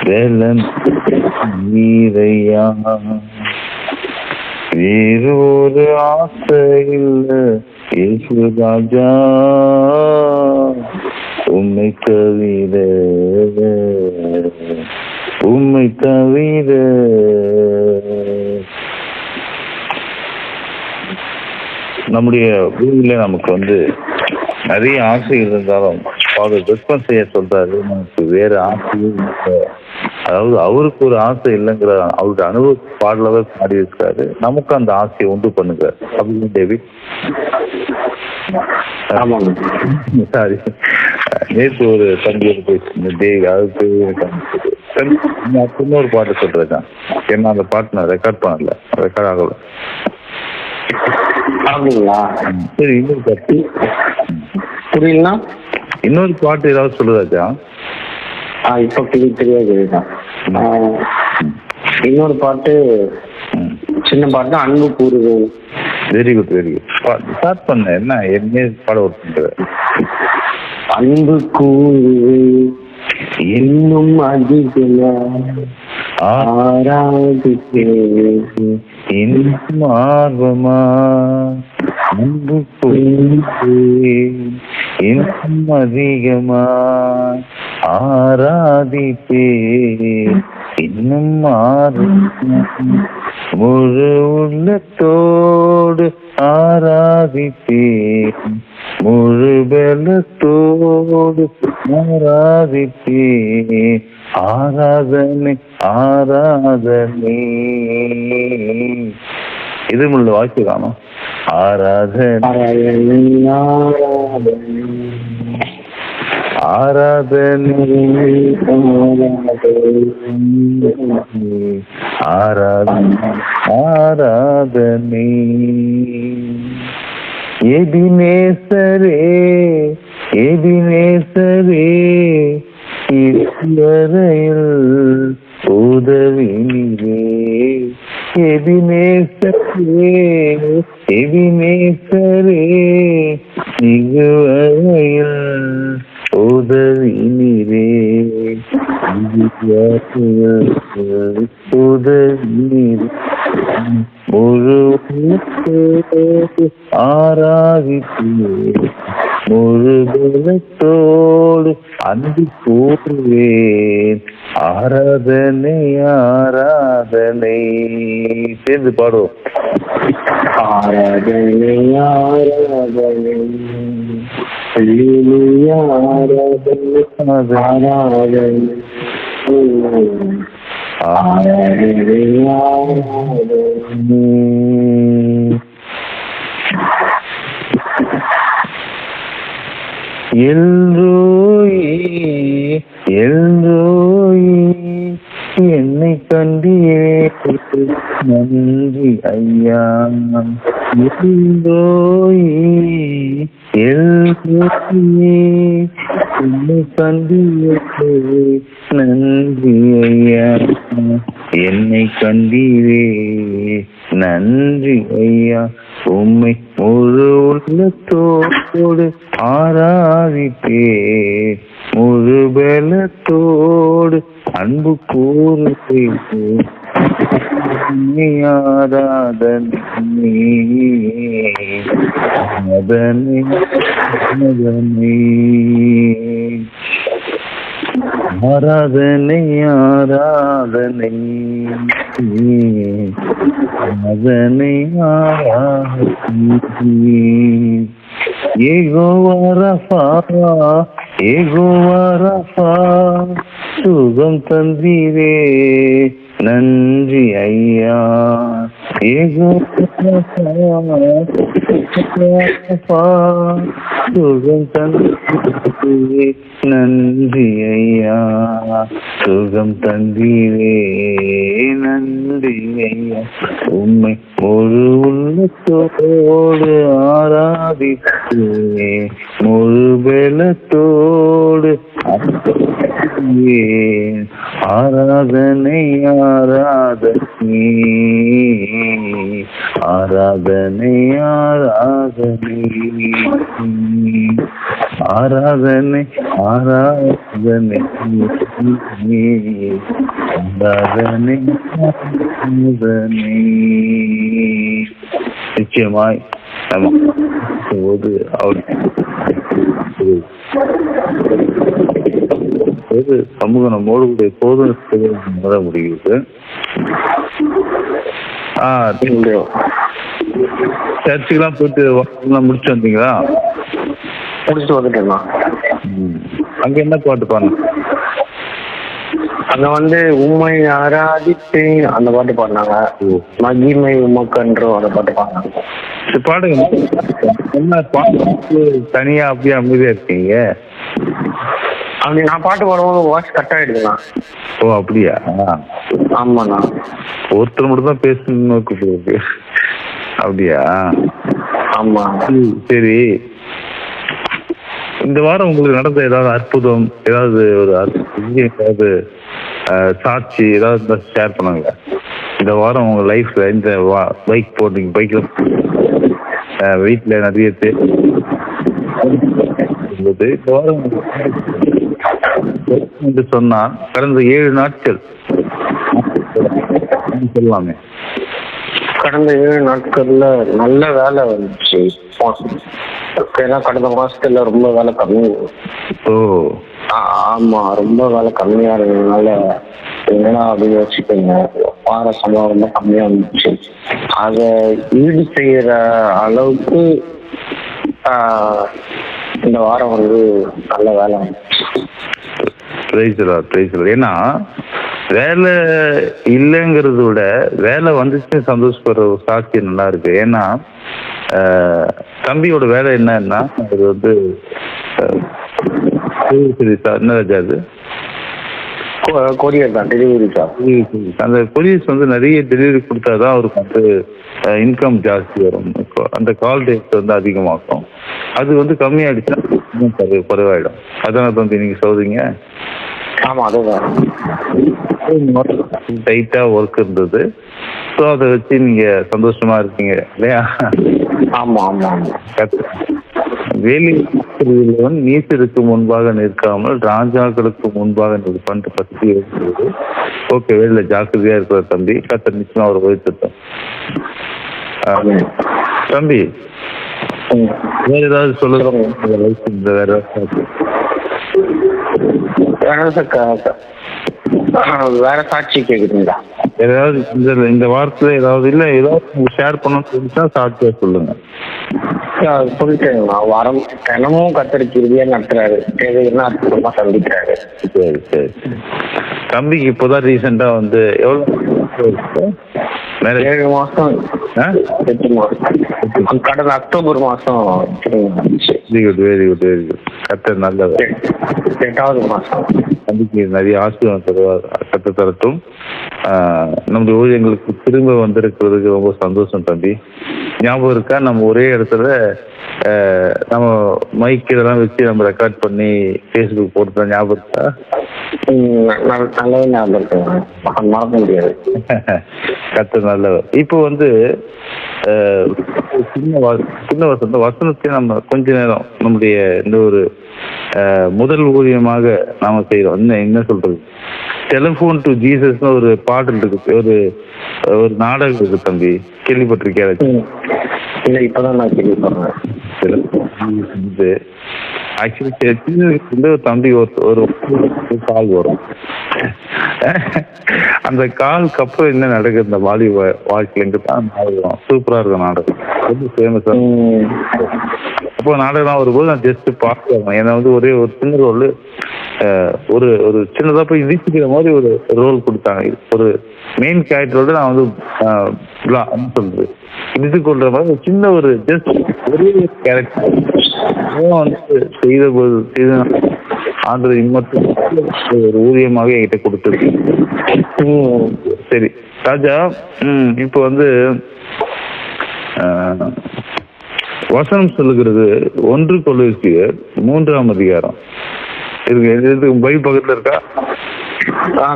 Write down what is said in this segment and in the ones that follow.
வேலன் நீரையா, வேறு ஒரு ஆசை இல்ல இயேசு ராஜா, உம்மை தவிர, உம்மை தவிர. நம்முடைய பூமியில நமக்கு நிறைய ஆசைகள் இருந்தாலும் அவர் ரெஸ்பான்ஸ் செய்ய சொல்றாரு. நமக்கு வேற ஆசையும் இல்லை. அதாவது அவருக்கு ஒரு ஆசை இல்லைங்கிற அவருடைய அனுபவ பாடலவே பாடி இருக்காரு. நமக்கு அந்த ஆசையை உண்டு பண்ணுகிறார். அப்படின்னு டேவிட். சாரி, நேற்று ஒரு தம்பியோட பேசுறேன் தேவி. அதுக்கு இன்னொரு பாட்டு சொல்றேன். ஏன்னா அந்த பாட்டு நான் ரெக்கார்ட் பண்ணல, ரெக்கார்ட் ஆகல. சரி, இன்னொரு பாட்டு புரியல. இன்னொரு பாட்டு ஏதாவது சொல்லுதாச்சா? இப்ப தெரியாது. இன்னொரு பாட்டு, சின்ன பாட்டு, அன்பு கூறுது. Very good, very good. Start பண்ண என்ன என்ன பாட ஒரு அன்பு கூறுது இன்னும் அதிகமா ஆராதிப்பே இன்னும் ஆர்வமா, அன்பு கூறுது இன்னும் அதிகமா ஆராதிப்பே இன்னும் ஆர்வமா, முழு உள்ளத்தோடு ஆராதிப்பே முழு பலத்தோடு ஆராதிப்பே. ஆராதனை ஆராதனை, இது முள்ள வாய்ப்பு காணும். ஆராதனை ஆராதனை ஆராதனை ஆராதனை. எபினேசரே எபினேசரே, இதுவரையில் உதவினீரே. எபினேசரே எபினேசரே, இதுவரையில் உதவினீரே. உதவினீரே முழு ஆராதிப்பே முழு பலத்தோடு அன்பு கூறுவேன். ஆராதனை ஆராதனை. சேர்ந்து பாடுவோம். ஆராதனை ஆராதனை அல்லேலூயா ஆராதனை ஆராதனை ஆராதனை ஆராதனை. எல்ரோயி எல்ரோயி, என்னை கண்டீரே நன்றி ஐயா. எல்ரோயி எல்ரோயி, என்னை கண்டீரே நன்றி ஐயா. என்னை கண்டீரே நன்றி ஐயா. உம்மை முழு உள்ளத்தோடு ஆராதிப்பே முழு பலத்தோடு அன்பு கூறுவே. ஆராதனை ஆராதனை ஆராதனை ஆராதனை ஆராதனை ஆராதனை. யெகோவா ரஃபா யெகோவா ரஃபா, சுகம் தந்தீரே நன்றி ஐயா. யெகோவா ரஃபா, சுகம் தந்தீரே நன்றி ஐயா. சுகம் தந்தீரே நன்றி ஐயா. உம்மை முழு உள்ளத்தோடு ஆராதிப்பே முழு பலத்தோடு ஆராதனை ஆராதனை ஆராதனை ஆராதனை ஆராதனை ஆராதனை ஆராதனை ஆராதனை. நிச்சயமாய் போது அவர் சமூகம் நம்மோடு கூட எப்போதும் உணர முடியுது. சர்ச்சுக்கெல்லாம் போயிட்டு முடிச்சு வந்தீங்களா? முடிச்சுட்டு வந்துட்டேண்ணா. அங்க என்ன பாட்டு பாருங்க? அங்க வந்து உம்மை ஆராதித்து அந்த பாட்டு பாடினாங்க. மகிமை உமக்கன்றோ அந்த பாட்டு பாடினாங்க. பாடுங்க. என்ன பாட்டு தனியா அப்படியே அமைதியா இருக்கீங்க? அப்படி நான் பாட்டு பாடும்போது வாய்ஸ் கட் ஆயிடுதுண்ணா. ஓ அப்படியா? ஆமாண்ணா. ஒருத்தர் மட்டும் தான் பேசணும்னு இருக்கு. அப்படியா? ஆமா. சரி, இந்த வாரம் உங்களுக்கு நடந்த ஏதாவது அற்புதம், ஏதாவது ஒரு ஏதாவது சாட்சி ஏதாவது ஷேர் பண்ணுங்க. இந்த வாரம் உங்க லைஃப்ல இந்த பைக் போட்டீங்க, பைக்ல வீட்டுல நிறைய பேர் இந்த வாரம் என்று சொன்னா கடந்த 7 நாட்கள் சொல்லலாமே. கடந்த 7 நாட்கள்ல நல்ல வேலை வந்துச்சு. கடந்த மாசத்துல ரொம்ப வேலை கம்மி. ஓ ஆமா, ரொம்ப வேலை கம்மியா இருந்ததுனால என்னன்னா அப்படின்னு யோசிச்சுக்கோங்க, வார சம்பளம் ரொம்ப கம்மியா இருந்துச்சு. அதை ஈடு செய்யற அளவுக்கு இந்த வாரம் வந்து நல்ல வேலை வந்துச்சு. ஏன்னா வேலை இல்லைங்கிறத விட வேலை வந்துச்சு சந்தோஷப்படுற ஒரு சாட்சி நல்லா இருக்கு. ஏன்னா தம்பியோட வேலை என்னன்னா அது வந்து என்ன ராஜா, அது கொரியர் தான், டெலிவரி தான். அந்த கொரியர்ஸ் வந்து நிறைய டெலிவரி கொடுத்தாதான் அவருக்கு வந்து இன்கம் ஜாஸ்தி வரும். அந்த கால் டேட் வந்து அதிகமாகும். அது வந்து கம்மியாயிடுச்சுன்னா குறைவாயிடும். அதான் தம்பி நீங்க சொல்றீங்க. ஆமா, அதுதான். டைட்டா ஒர்க் இருந்தது. ஸோ அதை வச்சு நீங்க சந்தோஷமா இருக்கீங்க இல்லையா? ஆமா ஆமா ஆமா. வேலிவன் நீசருக்கு முன்பாக நிற்காமல் ராஜாக்களுக்கு முன்பாக நிற்பான்ட்டு பத்தி இருக்கிறது. ஓகே, வேலையில ஜாக்கிரதையா இருக்கிற தம்பி, கத்த நிச்சயமா அவர் உயர்த்தட்டும். தம்பி வேற ஏதாவது சொல்லுங்க. வேற சாட்சி கேக்குறீங்களா? ஏதாவது இந்த வாரத்துல ஏதாவது இல்ல ஏதாவது ஷேர் பண்ணணும்னு சொல்லிட்டா சாட்சியா சொல்லுங்க. சொல்லிட்டேன், வாரம் தினமும் கத்தருக்கு இறுதியா நடத்துறாரு, தேவைன்னா அற்புதமா சந்திக்கிறாரு. சரி சரி. தம்பிக்கு இப்போதான் ரீசெண்டா வந்து எவ்வளவு 7 மாசம் 8 மாசம் கடந்த அக்டோபர் மாசம். Very good very good very good. கத்தர் நல்லவர். 8வது மாசம். தம்பிக்கு நிறைய ஆசீர்வாதம் தருவார். கத்த தரட்டும். நம்முடைய ஊழியங்களுக்கு திரும்ப வந்திருக்கிறதுக்கு ரொம்ப சந்தோஷம் தம்பி. ஞாபகம் இருக்கா, நம்ம ஒரே இடத்துல நம்ம மைக் இதெல்லாம் வச்சு நம்ம ரெக்கார்ட் பண்ணி ஃபேஸ்புக் போட்டு ஞாபகம் இருக்கா? நல்லவே ஞாபகம் இருக்கு, மறக்க முடியாது. கத்த நல்லவர். இப்போ வந்து சின்ன வசனத்தை நம்ம கொஞ்ச நேரம் நம்முடைய இந்த ஒரு முதல் ஊழியமாக நாம செய்யறோம். என்ன சொல்றது, டெலிஃபோன் டு ஜீசஸ்னு ஒரு பாடல் இருக்கு, ஒரு நாடகம் இருக்கு தம்பி, கேள்விப்பட்டிருக்கேன்? இல்ல, இப்பதான் நான் கேள்விப்படுறேன். ஆக்சுவலி ஒரு தம்பி ஒரு கால் வரும். அந்த காலுக்கு அப்புறம் என்ன நடக்குது இந்த வாலி வாழ்க்கையில தான் நாடகம் சூப்பரா இருக்கும். நாடகம் ரொம்ப ஃபேமஸா. அப்போ நாடகம் வரும்போது நான் ஜஸ்ட் பார்க்கலாம். ஏன்னா வந்து ஒரே ஒரு சின்ன ரோல், ஒரு ஒரு சின்னதா போய் இடிச்சுக்கிற மாதிரி ஒரு ரோல் கொடுத்தாங்க. ஒரு மெயின் கேரக்டரோட நான் வந்து சொல்றது இடித்து கொள்ற மாதிரி ஒரு சின்ன ஒரு ஜஸ்ட் ஒரே கேரக்டர் வந்து செய்த ஆண்டு இம்மட்டும் ஒரு ஊதியமாக என்கிட்ட கொடுத்துருக்கு. சரி ராஜா, இப்போ வந்து வசனம் சொல்லுகிறது 1 கொலோசியர் 3ஆம் அதிகாரம் இருக்கு. பைபிள் பக்கத்துல இருக்கா?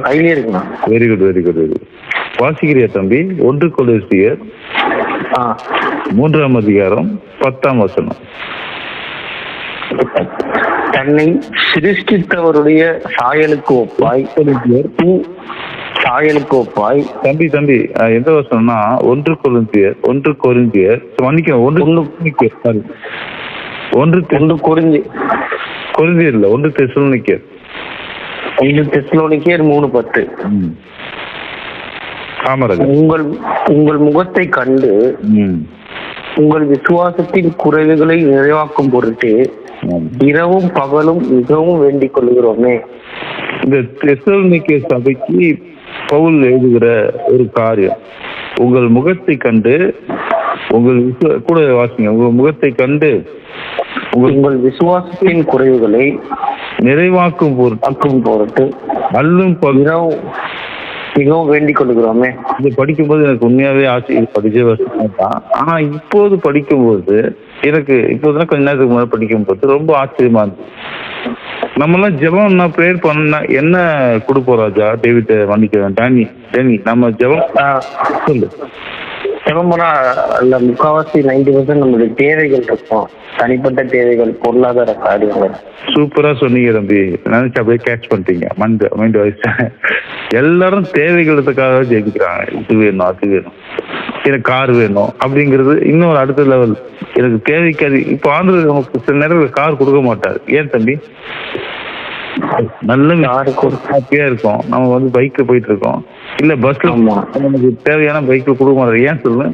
கையிலே இருக்குண்ணா. Very good very good very good. வாசிக்கிறியா தம்பி? 1 கொலோசியர் 3ஆம் அதிகாரம் 10ஆம் வசனம். தன்னை சிருஷ்டித்தவருடைய சாயலுக்கு ஒப்பாய் தம்பி எந்த வசனம்னா 1 கொரிந்தியர் மன்னிக்க 1 கொரிந்தியர் இல்ல 1 தெசலோனிக்கேயர் 3:10. உங்கள் முகத்தை கண்டு உங்கள் விசுவாசத்தின் குறைவுகளை நிறைவாக்கும் பொருட்டு இரவும் பகலும் மிகவும் வேண்டிக் கொள்கிறோமே. இந்த தெசலோனிக்கே சபைக்கு பவுல் எழுதுகிற ஒரு காரியம், உங்கள் முகத்தை கண்டு கூட வாசிங்க, உங்கள் முகத்தை கண்டு உங்கள் விசுவாசத்தின் குறைவுகளை நிறைவாக்கும் பொருட்டு அல்லும் மிகவும் வேண்டிக் கொள்கிறோமே. இது படிக்கும்போது எனக்கு உண்மையாவே ஆசை, படிச்ச வருஷம் தான். ஆனா இப்போது படிக்கும்போது எனக்கு இப்போதுதான் கொஞ்ச நேரத்துக்கு முன்னாடி படிக்கும்போது ரொம்ப ஆச்சரியமா இருந்துச்சு. நம்மளாம் ஜெபம்னா ப்ரேயர் பண்ணா என்ன கொடுப்போம் ராஜா? டேவிட் மன்னிக்கிறேன், டேனி நம்ம ஜெபம் சொல்லு. ஜெபம் பண்ணா அல்ல, முக்கால்வாசி 90% நம்மளுடைய தேவைகள் இருக்கும், தனிப்பட்ட தேவைகள், பொருளாதார காரியங்கள். சூப்பரா சொன்னீங்க தம்பி, நினைச்சு அப்படியே கேட்ச் பண்ணிட்டீங்க. மைண்ட் வாய்ஸ் எல்லாரும் தேவைகளுக்காக ஜெயிக்கிறாங்க. இது வேணும், அது வேணும், எனக்கு கார் வேணும் அப்படிங்கிறது இன்னொரு அடுத்த லெவல். எனக்கு தேவைக்காது. இப்போ ஆந்திர நமக்கு சில நேரம் கார் கொடுக்க மாட்டாரு. ஏன் தம்பி? நல்ல ஹாப்பியா இருக்கும். நம்ம வந்து பைக்ல போயிட்டு இருக்கோம், இல்ல பஸ்ல நமக்கு தேவையான பைக்ல கொடுக்க மாட்டாரு. ஏன் சொல்லு?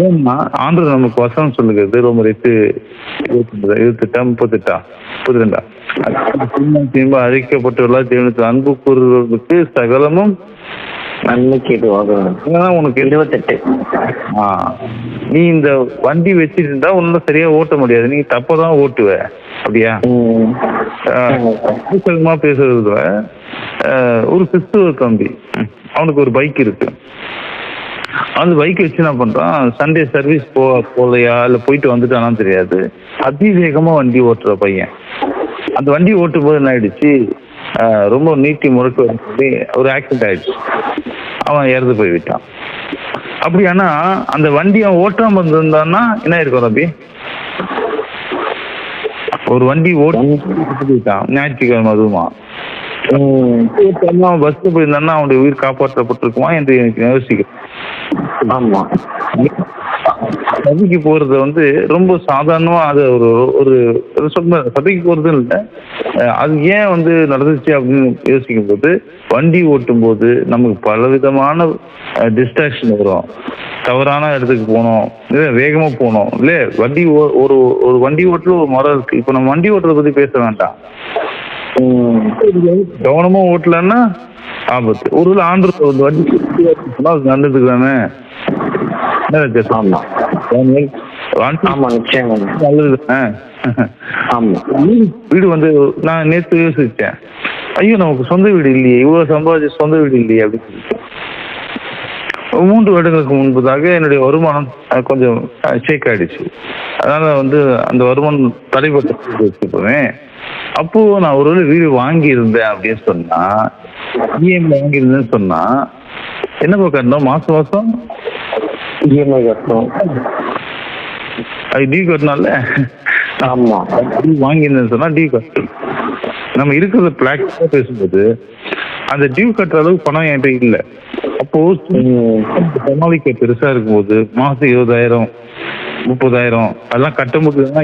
ஏன்னா ஆந்திர நமக்கு வசனம் சொல்லுகிறது ரொம்ப 28 அழைக்கப்பட்டுள்ள தேவனுக்கு அன்பு கூறுவதற்கு சகலமும் நன்மைக்கு உனக்கு 28. நீ இந்த வண்டி வச்சுட்டு இருந்தா உன்னால சரியா ஓட்ட முடியாது, நீ தப்பதான் ஓட்டுவ. அப்படியா? பேசுறது ஒரு கிறிஸ்துவ தம்பி, அவனுக்கு ஒரு பைக் இருக்கு. அந்த பைக் வச்சு என்ன பண்றான், சண்டே சர்வீஸ் போலையா இல்ல போயிட்டு வந்துட்டானான்னு தெரியாது, அதிவேகமா வண்டி ஓட்டுற பையன். அந்த வண்டி ஓட்டும் போது என்ன ஆயிடுச்சு, ரொம்ப நீட்டி முறுக்கு ஒரு ஆக்சிடென்ட் ஆயிடுச்சு. அவன் இறந்து போய்விட்டான். அப்படியானா அந்த வண்டி அவன் ஓட்டாம இருந்திருந்தான்னா என்ன இருக்கும் தம்பி? ஒரு வண்டி ஓட்டான் ஞாயிற்றுக்கிழமை, அதுவுமா பஸ்ல போயிருந்தான்னா அவனுடைய உயிர் காப்பாற்றப்பட்டிருக்குமா என்று எனக்கு யோசிக்கிறேன். ஆமா, சபைக்கு போறது வந்து ரொம்ப சாதாரணமா, அது ஒரு சொல்ல சபைக்கு போறது இல்லை, அது ஏன் வந்து நடந்துச்சு அப்படின்னு யோசிக்கும் போது, வண்டி ஓட்டும் போது நமக்கு பலவிதமான டிஸ்ட்ராக்ஷன் வரும். தவறான இடத்துக்கு போனோம், இல்லை வேகமா போனோம், இல்லை வண்டி ஒரு வண்டி ஓட்டுல ஒரு மரம் இருக்கு. இப்ப நம்ம வண்டி ஓட்டுறத பத்தி பேச வேண்டாம். கவனமா ஓட்டலன்னா ஆபத்து. ஒரு ஆந்திர வண்டி நல்லதுக்கு தானே. வீடு வந்து நான் நேற்று யோசிச்சேன், ஐயோ நமக்கு சொந்த வீடு இல்லையே, இவ்வளவு சம்பாதிச்சு சொந்த வீடு இல்லையே அப்படின்னு. 3 வருடங்களுக்கு முன்பதாக என்னுடைய வருமானம் கொஞ்சம் ஷேக் ஆயிடுச்சு. அதனால வந்து அந்த வருமானம் தடைப்பட்டு வச்சுருப்பேன். அப்போ நான் ஒரு வீடு வாங்கி இருந்தேன் அப்படின்னு சொன்னா, இஎம்ஐ வாங்கியிருந்தேன்னு சொன்னா என்ன கட்டணும்? மாசம் மாசம் இஎம்ஐ கட்டணும். அது டியூ கட்டணும்ல. ஆமா, வாங்கியிருந்தேன்னு சொன்னா டியூ கட்டணும். நம்ம இருக்கிறத பிளாக் பேசும்போது அந்த டியூ கட்டுற அளவுக்கு பணம் என்கிட்ட இல்லை. அப்போ சமாளிக்க பெருசா இருக்கும்போது மாசம் 20,000 30,000 அதெல்லாம் கட்ட முடியுதுன்னா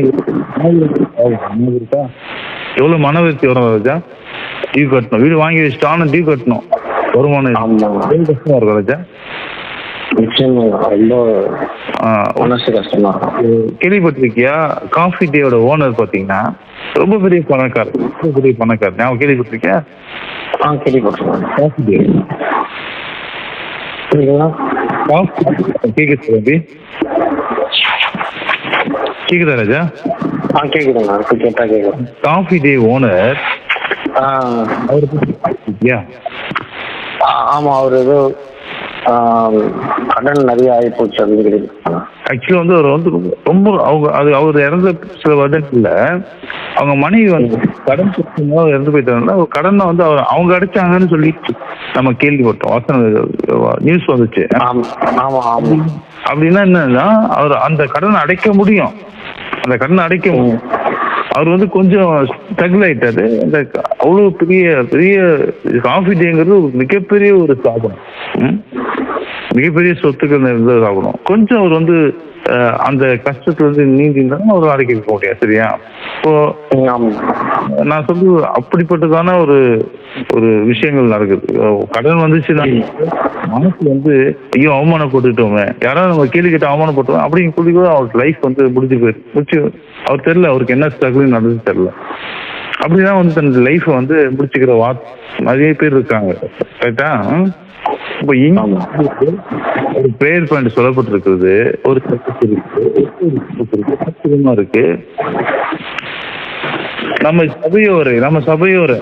எவ்வளவு மனவருத்தி வரும் ராஜா? டியூ கட்டணும். வீடு வாங்கி வச்சுட்டாலும் டியூ கட்டணும். வருமானம் கஷ்டமா இருக்கும் ராஜா. கேள்விப்பட்டிருக்கியா? காஃபி டேயோட ஓனர் பாத்தீங்கன்னா ரொம்ப பெரிய பணக்காரர். நான் கேள்விப்பட்டிருக்கியா? காஃபி டே கேக்குதா ராஜா? Coffee day owner. ஆமா, அவரு ஏதோ கடன் நிறைய ஆயிப்போச்சு. ஆக்சுவலா வந்து அவர் வந்து ரொம்ப அவர் இறந்த சில வருடங்கள்ல அவங்க மனைவி வந்து கடன் கொடுக்கும்போது இறந்து போயிட்டாங்கன்னா கடனை வந்து அவங்க அடைச்சாங்கன்னு சொல்லி நம்ம கேள்விப்பட்டோம். நியூஸ் வந்துச்சு. அப்படின்னா என்னன்னா அவர் அந்த கடனை அடைக்க முடியும், அந்த கடனை அடைக்க முடியும். அவர் வந்து கொஞ்சம் ஸ்ட்ரகிள் ஆயிட்டாரு. அந்த அவ்வளவு பெரிய பெரிய காஃபி டேங்கிறது மிகப்பெரிய ஒரு சாதனம், மிகப்பெரிய சொத்துக்கள் நிறைந்த சாப்பிடும். கொஞ்சம் அவர் வந்து அந்த கஷ்டத்துல இருந்து நீந்திருந்தாலும் அவர் அடைக்க இருக்க முடியாது. சரியா? இப்போ நான் சொல்றது அப்படிப்பட்டதான ஒரு ஒரு விஷயங்கள் நடக்குது. கடன் வந்துச்சுன்னா மனசு வந்து ஐயோ அவமானப்பட்டுட்டோமே, யாராவது நம்ம கேள்வி கேட்டு அவமானப்பட்டோம் அப்படின்னு சொல்லி கூட அவர் லைஃப் வந்து முடிச்சு அவர் தெரியல, அவருக்கு என்ன ஸ்ட்ரகிள் நடந்து தெரியல. அப்படிதான் வந்து தன் லைஃபை வந்து முடிச்சுக்கிற நிறைய பேர் இருக்காங்க. கரெக்டா? இப்போ ஒரு பிரேயர் பாயிண்ட் சொல்லப்பட்டிருக்கிறது, ஒரு அற்புதமா இருக்கு. நம்ம சபையோர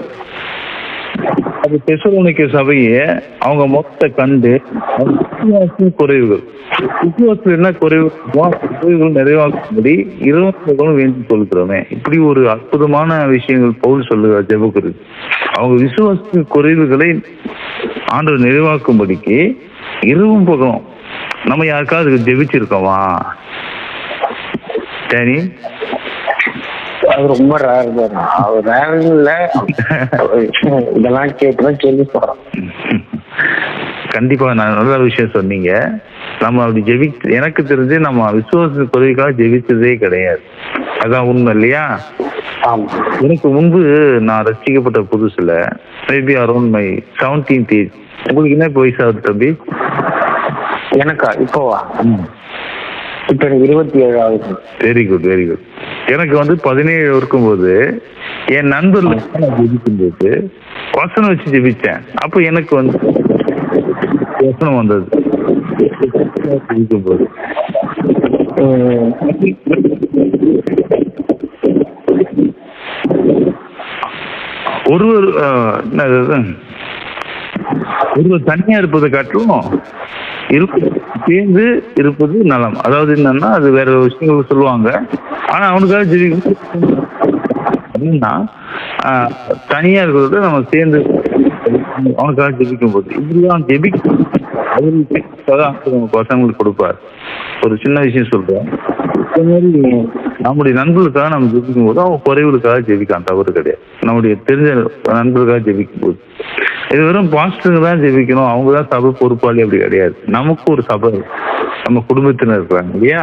அது தெசலோனிக்கே சபையை அவங்க மொத்த கண்டு குறைவுகள் விசுவாசத்தில் என்ன குறைவுகள் நிறைவாக்கும்படி இரவு வேண்டி சொல்கிறோமே. இப்படி ஒரு அற்புதமான விஷயங்கள் பவுல் சொல்லுகிறார் ஜெபக்குரு. அவங்க விசுவாசத்தின் குறைவுகளை ஆண்டவர் நிறைவாக்கும்படிக்கு இரவும் பகலும் நம்ம யாருக்காவது ஜெபிச்சிருக்கோமா? சரி, அது ரொம்ப ரேர் தான். அவர் ரேர்ல இதெல்லாம் கேட்டுதான் கேள்வி சொல்றோம். கண்டிப்பா நான் நல்ல விஷயம் சொன்னீங்க. நம்ம அப்படி எனக்கு தெரிஞ்சு நம்ம விசுவாச குறைவுக்காக ஜெபிச்சதே கிடையாது. அதான் உண்மை இல்லையா? எனக்கு முன்பு நான் ரசிக்கப்பட்ட புதுசுல maybe around my 17th age. உங்களுக்கு என்ன வயசு ஆகுது தம்பி? எனக்கா இப்போவா? இப்ப எனக்கு 27 ஆகுது. Very good very good. எனக்கு வந்து 17 இருக்கும்போது என் நண்பர்ல நான் ஜெபிக்கும்போது வசனம் வச்சு ஜெபிச்சேன். அப்போ எனக்கு வந்து வசனம் வந்தது ஜெபிக்கும்போது. ஒருவர் தனியா இருப்பதை காட்டிலும் சேர்ந்து இருப்பது நலம். அதாவது என்னன்னா அது வேற விஷயங்கள் சொல்லுவாங்க. ஆனா அவனுக்காக ஜெபிக்கும் அப்படின்னா தனியா இருக்கிறத நம்ம சேர்ந்து அவனுக்காக ஜெபிக்கும் போது இப்படிதான் ஜெபிக்கும் பசங்களுக்கு கொடுப்பார். ஒரு சின்ன விஷயம் சொல்றேன். நம்முடைய நண்பர்களுக்காக நம்ம ஜெபிக்கும் போது அவங்க குறைவுகளுக்காக ஜெபிக்கலாம், தவறு கிடையாது. நம்முடைய தெரிஞ்ச நண்பர்களுக்காக ஜெபிக்கும் போது இது வெறும் பாஸ்டருக்கு தான் ஜெபிக்கணும், அவங்க தான் சபை பொறுப்பாளி அப்படி கிடையாது. நமக்கு ஒரு சபை, நம்ம குடும்பத்தினர் இருக்காங்க இல்லையா,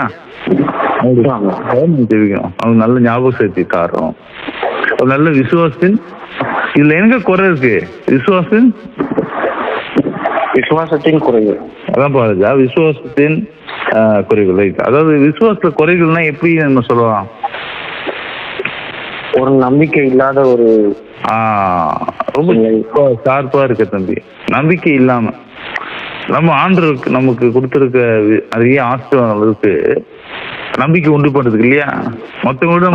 ஜெபிக்கணும். அவங்க நல்ல ஞாபகம் சேர்த்தி தாரோம். ஒரு நல்ல விசுவாசத்தின் இதுல எங்க குறை இருக்கு? விசுவாசத்தின் குறைவு. அதான் பாருங்க, விசுவாசத்தின் குறைகள். அதாவது விசுவாசத்துல குறைகள்னா எப்படி நம்ம சொல்லலாம்? ஒரு நம்பிக்கை இல்லாத ஒரு ரொம்ப ஷார்ப்பா இருக்க தம்பி. நம்பிக்கை இல்லாம நம்ம ஆண்டவருக்கு நமக்கு கொடுத்திருக்க நிறைய ஆசீர்வாதங்களுக்கு நம்பிக்கை உண்டு பண்றதுக்கு இல்லையா? மற்றவங்களோட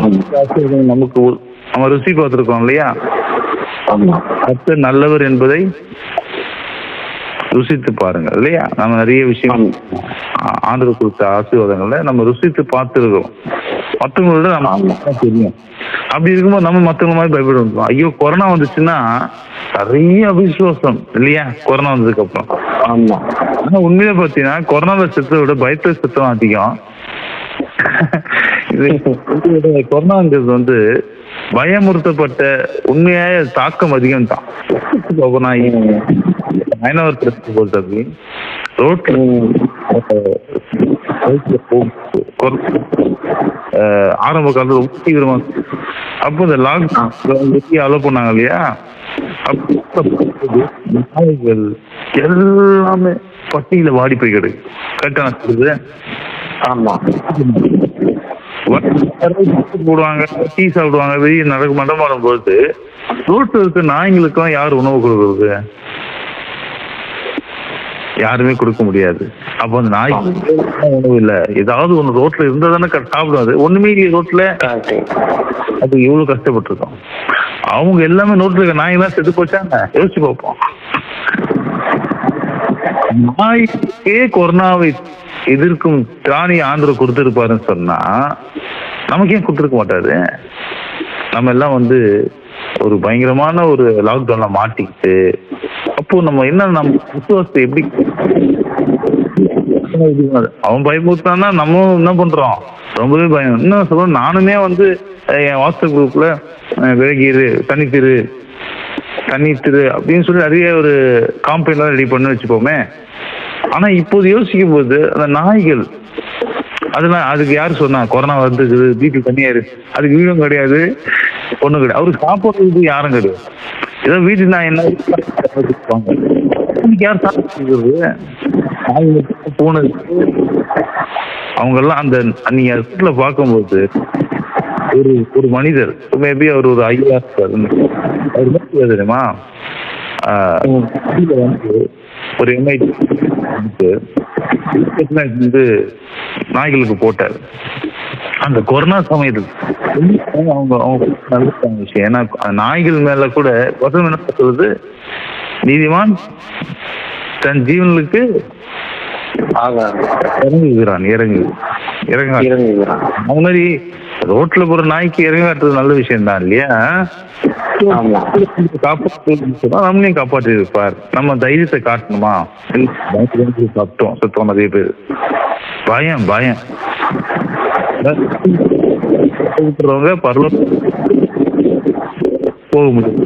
நமக்கு நம்ம ருசி பார்த்துருக்கோம் இல்லையா? கர்த்தர் நல்லவர் என்பதை ருசித்து பாருங்க இல்லையா? நம்ம நிறைய விஷயம் ஆண்டவர் கொடுத்த ஆசீர்வாதங்களை நம்ம ருசித்து பார்த்துருக்கோம். மற்றவங்களோட நம்ம தெரியும். அப்படி இருக்கும்போது நம்ம மற்றவங்க மாதிரி பயப்படுவோம். ஐயோ கொரோனா வந்துச்சுன்னா நிறைய அவிசுவாசம் இல்லையா? கொரோனா வந்ததுக்கு அப்புறம். ஆனா உண்மையில பாத்தீங்கன்னா கொரோனாவை செத்தை விட பயத்தை செத்தம் அதிகம். கொரோனாங்கிறது வந்து பயமுறுத்தப்பட்ட உண்மையாய தாக்கம் அதிகம் தான். ரோட்ல ஆரம்ப காலத்துல ரொம்ப தீவிரமா அப்போ இந்த லாக்டவுன் அலோ பண்ணாங்க இல்லையா? நாய்கள் எல்லாமே பட்டியல வாடி போய் கிடக்கு. கரெக்டா நான் சொல்றது? ஆமா. போடுவாங்க, டீ சாப்பிடுவாங்க, வெளியே நடக்க மண்டபம் போது ரோட்ல இருக்க நாய்களுக்கும் யார் உணவு கொடுக்கறது? யாருமே கொடுக்க முடியாது. அப்போ அந்த நாய்க்கு உணவு இல்லை, ஏதாவது ஒண்ணு ரோட்ல இருந்தா தானே சாப்பிடாது. ஒண்ணுமே இல்லையே ரோட்ல, அது எவ்வளவு கஷ்டப்பட்டிருக்கோம். அவங்க எல்லாமே ரோட்ல இருக்க நாயெல்லாம் செத்து போச்சாங்க. யோசிச்சு பார்ப்போம். நாய்க்கே கொரோனாவை எதிர்க்கும் திராணி ஆண்டவர் கொடுத்திருப்பாருன்னு சொன்னா நமக்கு ஏன் கொடுத்துருக்க மாட்டாரு? நம்ம எல்லாம் வந்து ஒரு பயங்கரமான ஒரு லாக்டவுன்ல மாட்டிக்கிட்டு, அப்போ நம்ம நம்ம விசுவாசத்தை எப்படி அவன் பயமுறுத்தான்னா நம்ம என்ன பண்றோம்? ரொம்பவே பயம். என்ன சொல்றோம், நானுமே வந்து என் வாட்ஸ்அப் குரூப்ல விலகிரு, தனித்திரு அப்படின்னு சொல்லி நிறைய ஒரு காம்பெயின்லாம் ரெடி பண்ணு வச்சுப்போமே. ஆனா இப்போது யோசிக்கும் போது அந்த நாய்கள் அதெல்லாம் அதுக்கு யாரு சொன்னா கொரோனா வந்துருக்குது வீட்டுக்கு தனியா இருக்கு, அதுக்கு வீடும் கிடையாது ஒண்ணும் கிடையாது, அவருக்கு சாப்பிடுறது யாரும் கிடையாது. ஏதோ வீட்டுக்கு நான் என்ன யார் சாப்பிடுறது பூனை அவங்க எல்லாம் அந்த நீங்க வீட்டுல பார்க்கும்போது ஒரு மனிதர் மேபி அவர் ஒரு ஐயா இருக்காரு, அவர் என்ன தெரியுமா, வந்து ஒரு எம்ஐடி வந்து நாய்களுக்கு போட்டார் அந்த கொரோனா சமயத்தில். அவங்க நல்ல விஷயம். ஏன்னா நாய்கள் மேல கூட வசனம் என்ன சொல்றது, நீதிமான் தன் ஜீவனுக்கு இறங்குகிறான். அந்த மாதிரி ரோட்ல போற நாய்க்கு இறங்க காட்டுறது நல்ல விஷயம் தான் இல்லையா? நம்மளையும் காப்பாற்றி இருப்பார். நம்ம தைரியத்தை காட்டணுமா? சாப்பிட்டோம் சுத்தம் நிறைய பேர் பயம் பரவ போக முடியும்.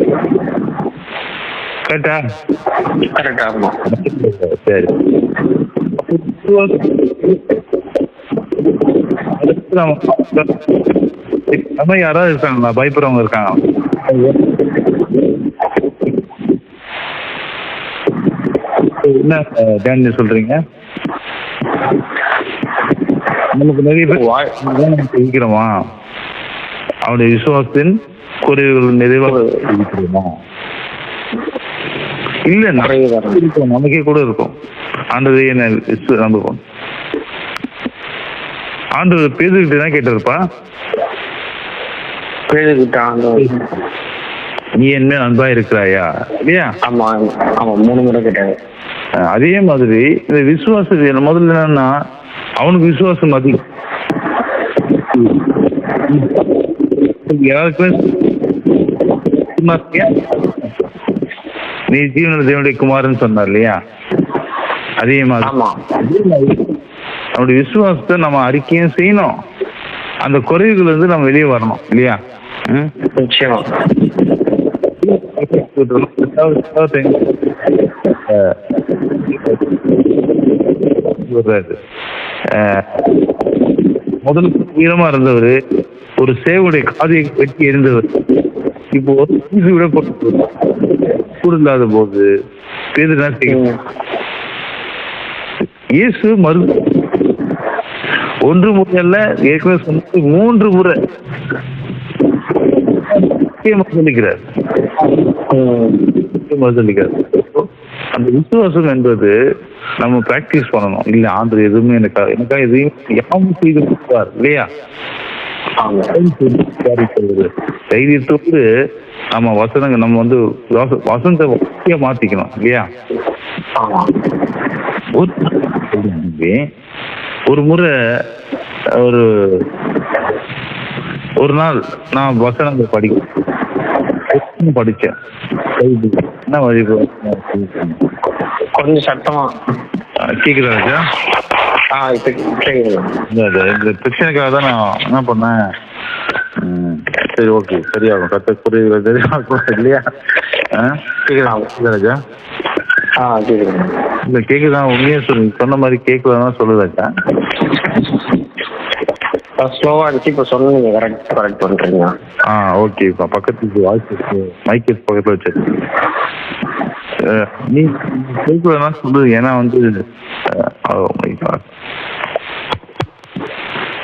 கரெக்டா? சரி. யாராவது இருக்காங்களா பயப்படுறவங்க இருக்காங்க? என்ன டேன் சொல்றீங்க? நமக்கு நிறைய பேர் இருக்கிறோமா அவனுடைய விசுவாசத்தின் குறைவுகள் நிறைவாக இருக்கிறோமா? இல்ல இருக்கும், நமக்கே கூட இருக்கும். ஆண்டவரே என்ன நம்புவோம். ஆண்டவர் பேதுகிட்ட தான் கேட்டிருப்பா, நீ என்ன அன்பா இருக்கிறாயா இல்லையா? ஆமா 3 முறை கேட்டாரு. அதே மாதிரி இந்த விசுவாசம் முதல்ல என்னன்னா அவனுக்கு விசுவாசம் அதிகம். நீ ஜீவன தேவனுடைய குமாரன் சொன்னார் இல்லையா? அதே மாதிரி நம்முடைய விசுவாசத்தை நம்ம அறிக்கையும் செய்யணும், அந்த குறைவுகள் வந்து நம்ம வெளியே வரணும் இல்லையா? நிச்சயமா. முதல் உயரமா இருந்தவர் ஒரு சேவுடைய காதையை வெட்டி எரிந்தவர் இப்போ விட கூட இல்லாத போது இயேசு மருந்து 1 முறை அல்ல, ஏற்கனவே சொன்ன 3 முறை மறுதளிக்கிறார். அந்த விசுவாசம் என்பது நம்ம பிராக்டிஸ் பண்ணணும். இல்ல ஆண்டவர் எதுவுமே எனக்கா எதையும் யாவும் செய்து கொடுப்பார் இல்லையா? தைரியத்தோடு நம்ம வசனங்கள் நம்ம வந்து வசனத்தை முக்கிய மாத்திக்கணும் இல்லையா? ஒரு முறை ஒரு நாள் நான் வசனங்கள் படிச்சேன். என்ன வழி கொஞ்சம் சத்தமா கேக்குதா ராஜா? இந்த பிரச்சனைக்காக தான் நான் என்ன பண்ணேன். சரி, ஓகே, சரியாகும். கத்த புரியுது சரியாகும் இல்லையா? கேக்குதா ராஜா? இல்ல கேக்குதான், உண்மையா சொல்லு, சொன்ன மாதிரி கேட்கலாம் சொல்லு ராஜா. ஸ்லோவா இருந்துச்சு, இப்போ சொன்னீங்க கரெக்ட் பண்றீங்க. ஓகே. இப்போ பக்கத்துக்கு வாய்ஸ் மைக் பக்கத்துல வச்சு நீ கேட்கலன்னா சொல்லு. ஏன்னா வந்து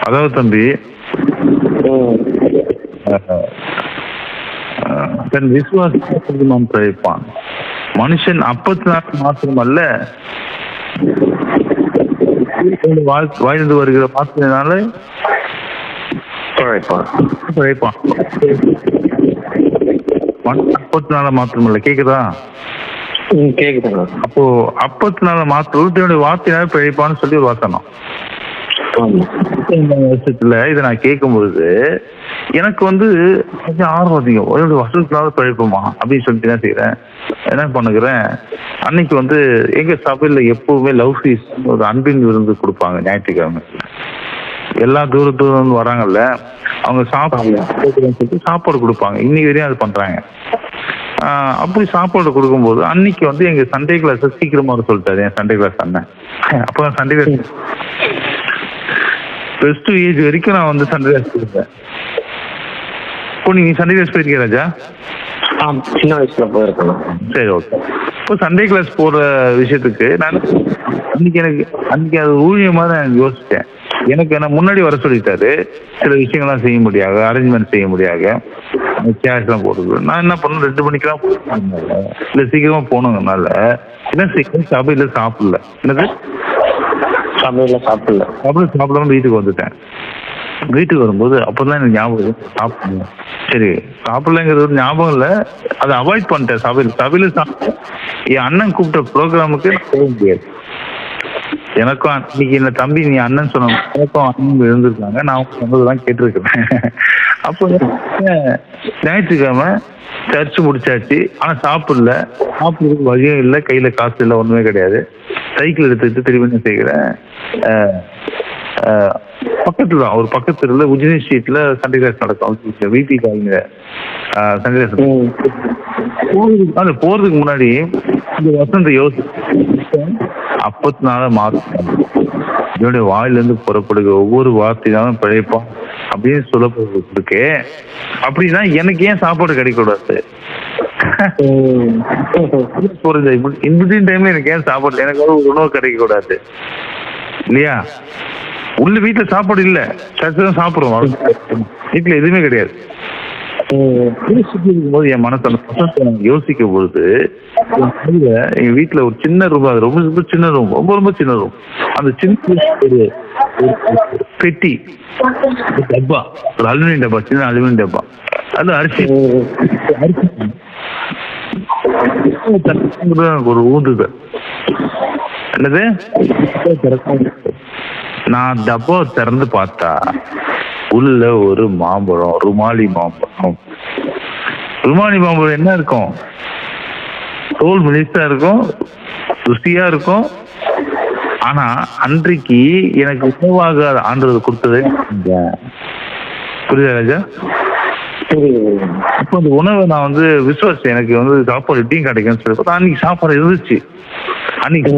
அதாவது தம்பி, தன் விசுவாசம் பிழைப்பான். மனுஷன் 40 மாத்திரமல்ல, வாழ்ந்து வருகிற மாத்திரனால பிழைப்பான். 40 மாத்திரமல்ல. கேக்குதா? கேக்குதுங்க. அப்போ 40 மாத்திரம் வார்த்தையினால பிழைப்பான்னு சொல்லி வாசனம். வருஷத்துல இதை நான் கேட்கும்பொழுது எனக்கு வந்து கொஞ்சம் ஆர்வம் அதிகம். ஒரு வருஷத்துலாவது பழப்போமா அப்படின்னு சொல்லிட்டு என்ன செய்யறேன், என்ன பண்ணுகிறேன், அன்னைக்கு வந்து எங்க சபையில எப்பவுமே லவ் ஃபீஸ் ஒரு அன்பின் விருந்து கொடுப்பாங்க ஞாயிற்றுக்கிழமை. எல்லா தூரத்துல வராங்கல்ல, அவங்க சொல்லிட்டு சாப்பாடு கொடுப்பாங்க. இன்னைக்கு வரையும் அது பண்றாங்க. அப்படி சாப்பாடு கொடுக்கும்போது அன்னைக்கு வந்து எங்க சண்டே கிளாஸ் சீக்கிரமா வர சொல்லிட்டாரு என் சண்டே கிளாஸ் அண்ணன். அப்போ சண்டே கிளாஸ் +2 ஏஜ் வரைக்கும் நான் வந்து சண்டே கிளாஸ் கொடுப்பேன். இப்போ நீங்க சண்டே கிளாஸ் போயிருக்கீங்க ராஜா? சின்ன வயசுல போயிருக்கணும். சரி, ஓகே. இப்போ சண்டே கிளாஸ் போற விஷயத்துக்கு நான் அன்னைக்கு அது ஊழியமா தான் நான் யோசிச்சேன். எனக்கு என்ன முன்னாடி வர சொல்லிட்டாரு, சில விஷயங்கள்லாம் செய்ய முடியாது, அரேஞ்ச்மெண்ட் செய்ய முடியாது, கேஷ்லாம் போடுறது. நான் என்ன பண்ணேன், 2 மணிக்கெல்லாம் இல்லை சீக்கிரமா போனதுனால என்ன சீக்கிரம் சபையில சாப்பிடல. என்னது சபையில சாப்பிடாம வீட்டுக்கு வந்துட்டேன். வீட்டுக்கு வரும்போது அப்பதான் எனக்கு ஞாபகம் சாப்பிடணும். சரி, சாப்பிடலங்கிறது ஒரு ஞாபகம் இல்லை, அதை அவாய்ட் பண்ணிட்டேன். சபையில சாப்பிட்டேன். என் அண்ணன் கூப்பிட்ட ப்ரோக்ராமுக்கு போக முடியாது. எனக்கும் இன்னைக்கு என்ன தம்பி நீ அண்ணன் சொன்ன, எனக்கும் அண்ணன் இருந்திருக்காங்க, நான் சொன்னதெல்லாம் கேட்டிருக்கிறேன். அப்போ ஞாயிற்றுக்கிழமை சர்ச்சு முடிச்சாச்சு, ஆனா சாப்பிட்றதுக்கு வழியும் இல்லை, கையில காசு இல்லை, ஒண்ணுமே கிடையாது. சைக்கிள் எடுத்துக்கிட்டு திரும்பி என்ன செய்கிறேன், பக்கத்துல தான் ஒரு பக்கத்துல உஜினி ஸ்ட்ரீட்ல சண்டே கிளாஸ் நடக்கும், வீட்டி காலையில சண்டே கிளாஸ். அது போறதுக்கு முன்னாடி இந்த வசந்த யோசி 54 மாதம் என்னுடைய வாயிலிருந்து புறப்படுகிற ஒவ்வொரு வார்த்தையாலும் பிழைப்பான் அப்படின்னு சொல்லப்படுறதுக்கு. அப்படின்னா எனக்கு ஏன் சாப்பாடு கிடைக்கூடாது? இன்பிட்வீன் டைம்ல எனக்கு ஏன் சாப்பாடு, எனக்கு ஒரு உணவு கிடைக்க கூடாது இல்லையா? உள்ள வீட்டுல சாப்பாடு இல்ல, சர்ச்சு தான் சாப்பிடுவோம், வீட்டுல எதுவுமே கிடையாது. போது என் மனசை யோசிக்கும் பொழுது எங்க வீட்டுல ஒரு சின்ன ரூம், அது ரொம்ப சின்ன ரூம், ரொம்ப சின்ன ரூம். அந்த சின்ன ஒரு பெட்டி, டப்பா, ஒரு அலுமினியம் டப்பா, சின்ன அலுமினியம் டப்பா, அது அரிசி ஒரு ஊந்துதல். என்னது, நான் டப்பா திறந்து பார்த்தா உள்ள ஒரு மாம்பழம், ருமாலி மாம்பழம். ருமாலி மாம்பழம் என்ன இருக்கும், தோல் மெலிசா இருக்கும், ருசியா இருக்கும். ஆனா அன்றைக்கு எனக்கு உணவாக ஆண்டவர் கொடுத்ததே புரியுதா ராஜா? அப்போ அந்த உணவை நான் வந்து விசுவாசம், எனக்கு வந்து சாப்பாடு எப்படியும் கிடைக்கும்னு சொல்லி அன்னைக்கு சாப்பாடு இருந்துச்சு. அன்னைக்கு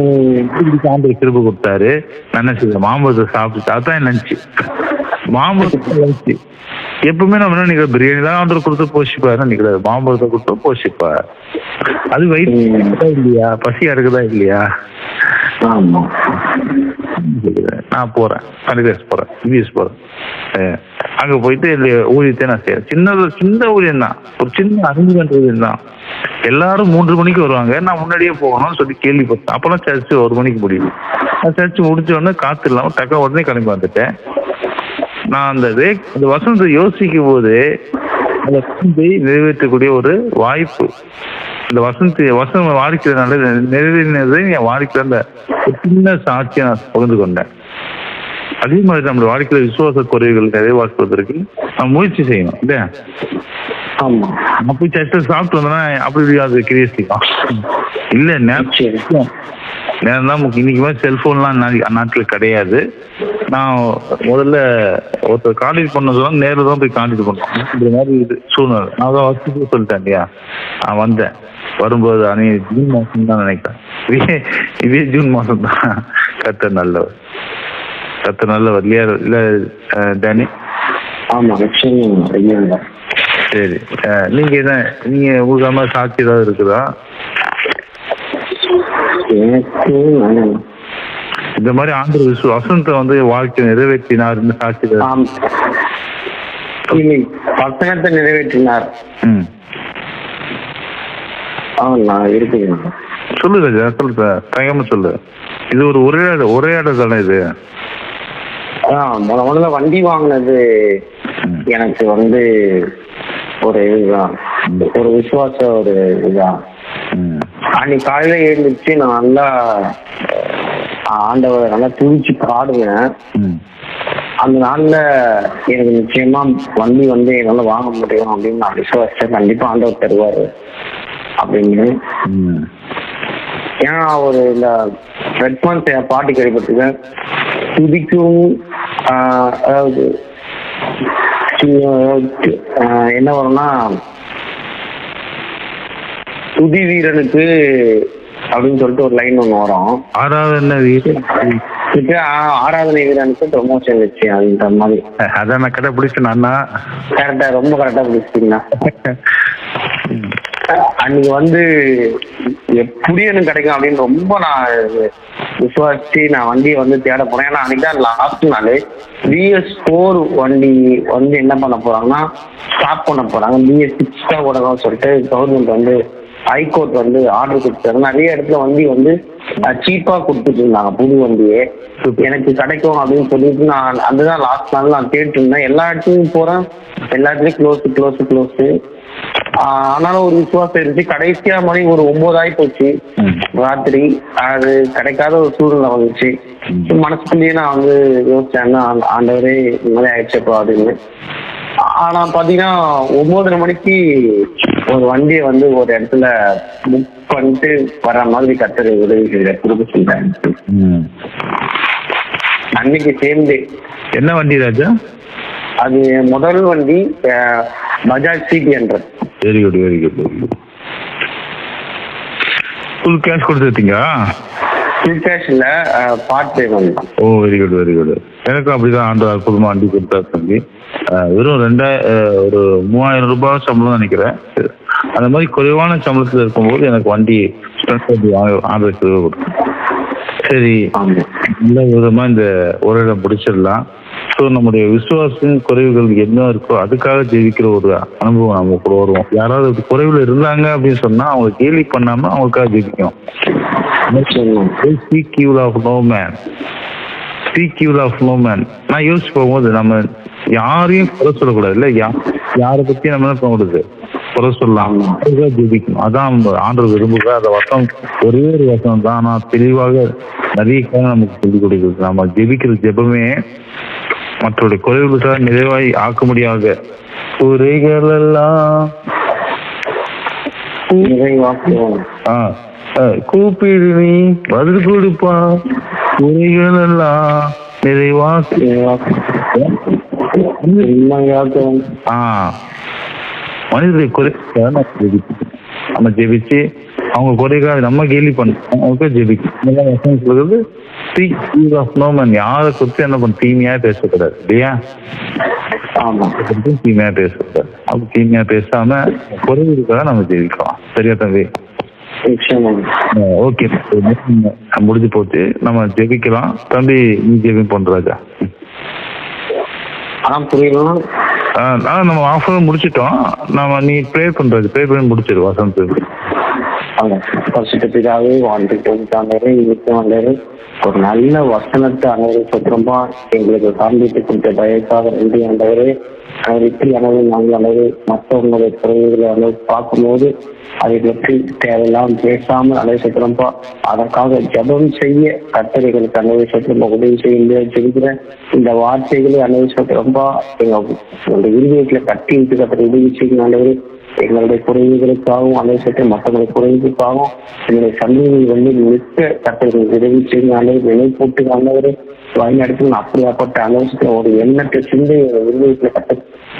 ஆண்டவர் கிருபை கொடுத்தாரு. நான் என்ன செய்வேன், மாம்பழத்தை சாப்பிட்டு அதான் லஞ்சு, மாம்பழத்தை லஞ்சு. எப்பவுமே நம்ம என்ன நினைக்கிற, பிரியாணி தான் ஆர்டர் கொடுத்து போஷிப்பாரு நினைக்கிறாரு, மாம்பழத்தை கொடுத்து போஷிப்பார். அது வயிற்று இல்லையா, பசியா இருக்குதா இல்லையா? நான் போறேன், கண்டிப்பாக போறேன், இபிஎஸ் போறேன். அங்க போயிட்டு ஊழியத்தை நான் செய்யறேன். சின்ன ஊழியம் தான், ஒரு சின்ன அறிமுகன்ற ஊழியம் தான். எல்லாரும் 3 மணிக்கு வருவாங்க, நான் முன்னாடியே போகணும்னு சொல்லி கேள்விப்பட்டேன். அப்பெல்லாம் சர்ச்சு 1 மணிக்கு முடியும். நான் சர்ச்சு முடிச்ச உடனே காத்து இல்லாம டக்கா உடனே கிளம்பி வந்துட்டேன். நான் அந்த வசனத்தை யோசிக்கும் போது அந்த வசனத்தை நிறைவேற்றக்கூடிய ஒரு வாய்ப்பு, இந்த வசனம் வாழ்க்கையினால நிறைவேறினதை என் வாழ்க்கையில அந்த சின்ன சாட்சியை நான் பகிர்ந்து கொண்டேன். அதே மாதிரி நம்மளுடைய வாழ்க்கையில விசுவாச குறைவுகள் நிறைவாக்குவதற்கு நம்ம முயற்சி செய்யணும் இல்லையா? நான் போய் சர்ச்சில் சாப்பிட்டு வந்தேன்னா அப்படி அது கிரியேசிக்கும் இல்லை. நேரம் தான் இன்னைக்கு மாதிரி செல்போன்லாம் நாட்டில் கிடையாது. நான் முதல்ல ஒருத்தர் கான்டாக்ட் பண்ண சொன்னா நேரில் தான் போய் கான்டாக்ட் பண்ணோம். இந்த மாதிரி இது சூழ்நிலை நான் தான் வசதி சொல்லிட்டேன் இல்லையா? நான் வந்தேன், வரும்போது ஜூன் மாதம் தான் நினைக்கிறேன், இதே ஜூன் மாதம் தான். கர்த்தர் நல்லவர், கர்த்தர் நல்லவர் இல்லையா? இல்லை டேனி? சரி, நீங்க என்ன, நீங்க உங்களுக்கு சாட்சி ஏதாவது இருக்குதா இந்த மாதிரி ஆண்டவர் வசனத்தை வந்து வாழ்க்கை நிறைவேற்றினார் சாட்சி? வசனத்தை நிறைவேற்றினார். சொல்லு ராஜா, சொல்லு, தயங்காம சொல்லு. இது ஒரு உரையாடல் தானே இது? முதல்ல வண்டி வாங்கினது எனக்கு வந்து ஒரு இதுதான், ஒரு விசுவாச ஒரு இதுதான். அன்னைக்கு காலையில எழுந்துச்சு நான் நல்லா ஆண்டவரை நல்லா துணிச்சு பாடுவேன். அந்த நாள்ல எனக்கு நிச்சயமா வண்டி வந்து என்னால வாங்க முடியும் அப்படின்னு நான் விசுவாசிச்சேன். கண்டிப்பா ஆண்டவர் தருவாரு அப்படின்னு. ஏன்னா ஒரு இந்த ரெட்மான்ஸ் பாட்டு கேள்விப்பட்டிருக்கேன். துதிக்கும் அதாவது என்ன வரும்னா, துதி வீரனுக்கு அப்படின்னு சொல்லிட்டு ஒரு லைன் ஒன்று வரும். ஆராதனை வீரனுக்கு ப்ரொமோஷன் வச்சு அப்படின்ற மாதிரி. அதான் நான் கரெக்டா பிடிச்சேன். கரெக்டா, ரொம்ப கரெக்டா பிடிச்சிட்டீங்கன்னா. அன்னைக்கு வந்து எப்படி எனக்கு கிடைக்கும் அப்படின்னு ரொம்ப நான் விசுவாசிச்சு நான் வண்டியை வந்து தேட போறேன். ஏன்னா அன்னைக்கு தான் லாஸ்ட் நாள். BS4 வண்டி வந்து என்ன பண்ண போறாங்கன்னா ஸ்டாப் பண்ண போறாங்க. BS6 தான் ஓடணும்னு சொல்லிட்டு கவர்மெண்ட் வந்து ஹைகோர்ட் வந்து ஆர்டர் கொடுத்தாங்க. நிறைய இடத்துல வண்டி வந்து சீப்பா கொடுத்துட்டு இருந்தாங்க புது வண்டியே. எனக்கு கிடைக்கும் அப்படின்னு சொல்லிட்டு நான் அதுதான் லாஸ்ட் நாள் நான் கேட்டு இருந்தேன். எல்லா இடத்துலையும் போறேன், எல்லா இடத்துலயும் க்ளோஸ். ஆனாலும் ஒரு விசுவாசம் இருந்துச்சு. கடைசியா மணி ஒரு 9 ஆகி போச்சு ராத்திரி. அது கிடைக்காத ஒரு சூழ்நிலை வந்துச்சு. மனசுக்குள்ளேயே நான் வந்து யோசிச்சேன், ஆண்டவரே இந்த மாதிரி ஆயிடுச்சப்பா அப்படின்னு. ஆனா பாத்தீங்கன்னா 9:30 மணிக்கு ஒரு வண்டியை வந்து ஒரு இடத்துல புக் பண்ணிட்டு வர மாதிரி கட்டளை உதவி கொடுக்க சொல்லிட்டாங்க. அன்னைக்கு சேர்ந்து என்ன வண்டி ராஜா? அது முதல் வண்டி Bajaj CT100. Very good. Full cash கொடுத்துருக்கீங்க? ஃபுல் கேஷ் இல்ல, பார்ட் பேமெண்ட். ஓ வெரி குட். எனக்கும் அப்படிதான் ஆண்டு அற்புதமா வண்டி கொடுத்தா தம்பி. வெறும் ஒரு 3000 ரூபாய் சம்பளம் நினைக்கிறேன். அந்த மாதிரி குறைவான சம்பளத்தில் இருக்கும்போது எனக்கு வண்டி ஆண்டுக்கு கொடுக்கும். சரி, நல்ல விதமா இந்த உரையிடம் முடிச்சிடலாம். ஸோ நம்முடைய விசுவாசம் குறைவுகள் என்ன இருக்கோ அதுக்காக ஜெயிக்கிற ஒரு அனுபவம் நம்ம கூட வருவோம். யாராவது குறைவுல இருந்தாங்க அப்படின்னு சொன்னா அவங்க கேலி பண்ணாம அவங்களுக்காக ஜெயிக்கணும். Speak evil of no man. நான் யோசிச்சு போகும்போது நம்ம யாரையும் குறை சொல்லக்கூடாது. இல்ல யாரை பத்தி நம்ம என்ன பண்ணக்கூடாது, குறை சொல்லலாம். ஜெபிக்கணும். அதான் ஆண்டவர் விரும்புகிற அந்த வசனம். ஒரே ஒரு வசனம் தான், ஆனால் தெளிவாக நிறைய காரணம் நமக்கு சொல்லிக் கொடுக்குறது. நம்ம ஜெபிக்கிற ஜெபமே மற்றவருடைய குறைவுகளுக்காக நிறைவாய் ஆக்க முடியாத குறைகளெல்லாம் கூப்பிடு நீ பதில் கொடுப்பா, குறைகள் எல்லாம் நிறைவாக்க. மனிதரை குறைக்க நம்ம ஜெபிச்சு அவங்க குறைக்காக நம்ம கேலி பண்ண ஜெபிக்கணும். சொல்றது யாரை குறித்து என்ன பண்ண தீமையா பேசக்கூடாது இல்லையா? தீமையா பேசக்கூடாது. அப்ப தீமையா பேசாம குறைவுக்காக நம்ம ஜெபிக்கலாம். சரியா தம்பி? ஓகே, முடிஞ்சு போச்சு. நம்ம ஜெபிக்கலாம். தம்பி நீ ஜெபி பண்றாஜா? நம்ம ஆஃபர் முடிச்சிட்டோம். நம்ம நீ ப்ரே பண்ணி முடிச்சிரு. வசந்த் ஒரு நல்ல வசனத்தை அனைவரு சொல்றோம்பா. எங்களுக்கு காண்பித்து கொடுத்த தயக்காக நன்றி ஆண்டவரே. இப்படி அளவு நாங்கள் அளவு மற்றவங்களுடைய குறைவுகளை அளவு பார்க்கும்போது அதை பற்றி தேவையெல்லாம் பேசாமல் அளவு சொல்றோம்பா. அதற்காக ஜபம் செய்ய கட்டளைகளுக்கு அளவு சொல்றோம்பா. உதவி செய்ய செல்கிற இந்த வார்த்தைகளை அளவு சொல்றோம்பா. எங்களுடைய இருதயத்துல கட்டி விட்டு கட்டளை உதவி செய்யும் ஆண்டவரே. எங்களுடைய குறைவுகளுக்காகவும் அலைசத்தை மற்றவங்களுடைய குறைவுகளுக்காகவும் எங்களுடைய சந்ததிகள் வந்து மிக்க கட்டளைகள் உதவி செய்யும் ஆண்டவர். விலை போட்டு ஆண்டவரே வழிநடத்தும். அப்படியாப்பட்ட அலோசத்தை ஒரு எண்ணற்ற சிந்தை விருதத்துல கட்ட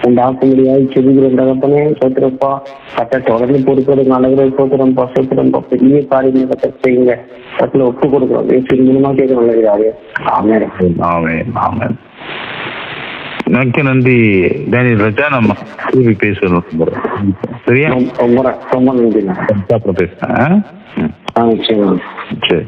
உண்டாக்க முடியாது செல்கிறப்பனே சோத்திரப்பா. கட்ட தொடர்ந்து பொறுப்பது நல்லவரை சோத்திரம்பா. பெரிய காரியங்களை கட்ட செய்யுங்க. கட்டில ஒப்பு கொடுக்குறோம். சிறுமணமா கேட்க நல்லது. ஆமென். மிக்க நன்றி டேனியல் ராஜா. நம்ம திருப்பி பேசணும். சரியா? ரொம்ப நன்றி. பேசுறேன். சரி.